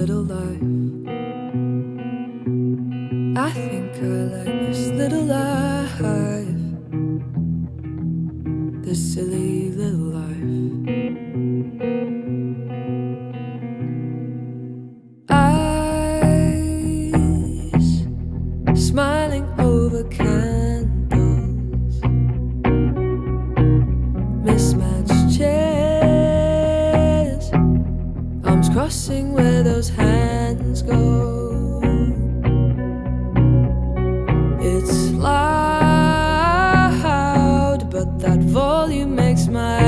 little life. I think I like this little life, this silly little life. Eyes smiling over candles, mismatched chairs, arms crossing where those hands go. It's loud, but that volume makes my